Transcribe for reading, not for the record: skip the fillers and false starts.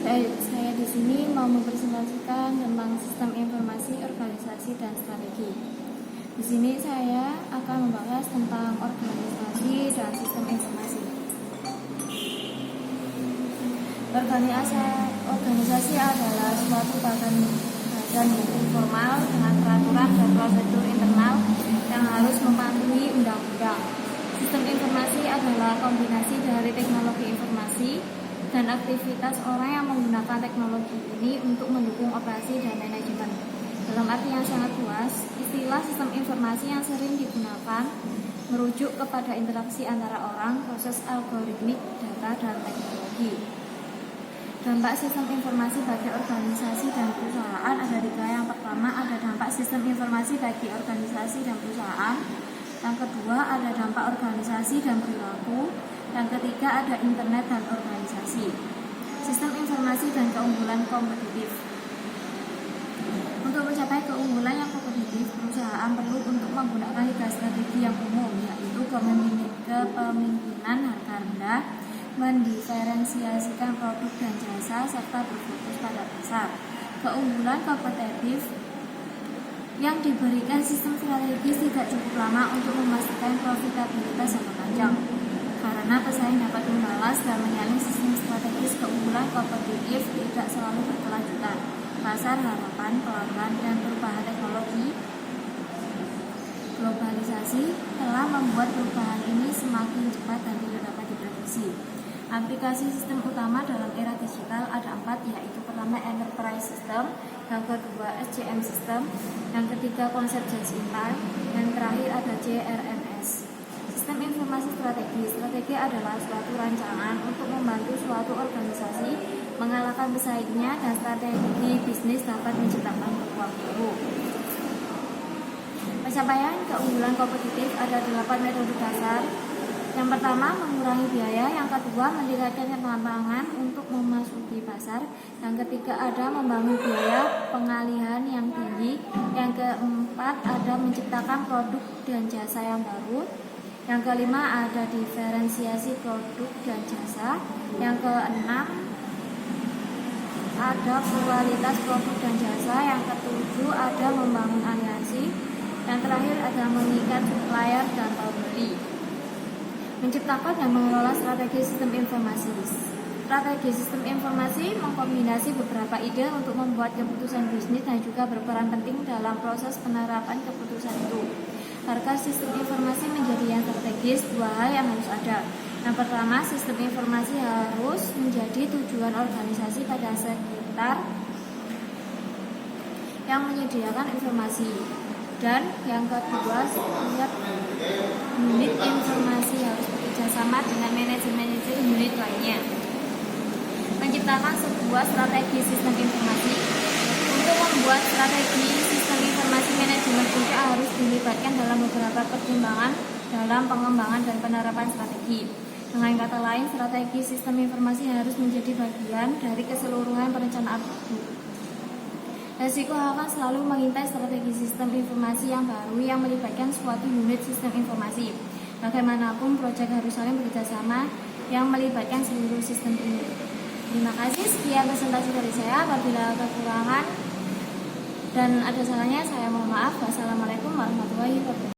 Saya di sini mau mempresentasikan tentang sistem informasi, organisasi, dan strategi. Di sini saya akan membahas tentang organisasi dan sistem informasi. Organisasi adalah suatu badan formal dengan peraturan dan prosedur internal yang harus mematuhi undang-undang. Sistem informasi adalah kombinasi dari teknologi informasi dan aktivitas orang yang menggunakan teknologi ini untuk mendukung operasi dan manajemen. Dalam arti yang sangat luas, istilah sistem informasi yang sering digunakan merujuk kepada interaksi antara orang, proses algoritmik, data, dan teknologi. Dampak sistem informasi bagi organisasi dan perusahaan ada tiga. Yang pertama ada dampak sistem informasi bagi organisasi dan perusahaan. Yang kedua ada dampak organisasi dan perilaku. Yang ketiga ada internet dan organisasi. Sistem informasi dan keunggulan kompetitif. Untuk mencapai keunggulan yang kompetitif, perusahaan perlu untuk menggunakan tiga strategi yang umum, yaitu kepemimpinan harga rendah, mendiferensiasikan produk dan jasa, serta berfokus pada pasar. Keunggulan kompetitif yang diberikan sistem strategis tidak cukup lama untuk memastikan profitabilitas jangka panjang. Karena pesaing dapat membalas dan menyalin sistem strategis, keunggulan kompetitif tidak selalu berkelanjutan. Pasar, harapan, pelanggan, dan perubahan teknologi globalisasi telah membuat perubahan ini semakin cepat dan tidak dapat diprediksi. Aplikasi sistem utama dalam era digital ada 4, yaitu pertama Enterprise System, yang kedua SCM System, yang ketiga konsep just in time, dan terakhir ada JRMS. Sistem informasi strategi adalah suatu rancangan untuk membantu suatu organisasi mengalahkan pesaingnya, dan strategi bisnis dapat menciptakan peluang baru. Pencapaian keunggulan kompetitif ada 8 metode dasar. Yang pertama, mengurangi biaya. Yang kedua, meningkatkan ketampangan untuk memasuki pasar. Yang ketiga, ada membangun biaya pengalihan yang tinggi. Yang keempat, ada menciptakan produk dan jasa yang baru. Yang kelima, ada diferensiasi produk dan jasa. Yang keenam, ada kualitas produk dan jasa. Yang ketujuh, ada membangun aliansi. Yang terakhir, ada mengikat supplier dan pembeli. Menciptakan dan mengelola strategi sistem informasi. Strategi sistem informasi mengkombinasi beberapa ide untuk membuat keputusan bisnis dan juga berperan penting dalam proses penerapan keputusan itu. Agar sistem informasi menjadi yang strategis, 2 hal yang harus ada. Yang pertama, sistem informasi harus menjadi tujuan organisasi pada sekitar yang menyediakan informasi. Dan yang kedua, setiap unit informasi harus bekerja sama dengan manajemen unit lainnya. Menciptakan sebuah strategi sistem informasi. Untuk membuat strategi sistem informasi, manajemen puncak harus dilibatkan dalam beberapa pertimbangan dalam pengembangan dan penerapan strategi. Dengan kata lain, strategi sistem informasi harus menjadi bagian dari keseluruhan perencanaan produk. Resiko akan selalu mengintai strategi sistem informasi yang baru yang melibatkan suatu unit sistem informasi. Bagaimanapun, proyek harus saling bekerjasama yang melibatkan seluruh sistem ini. Terima kasih, sekian presentasi dari saya. Apabila ada kekurangan dan ada salahnya, saya mohon maaf. Wassalamualaikum warahmatullahi wabarakatuh.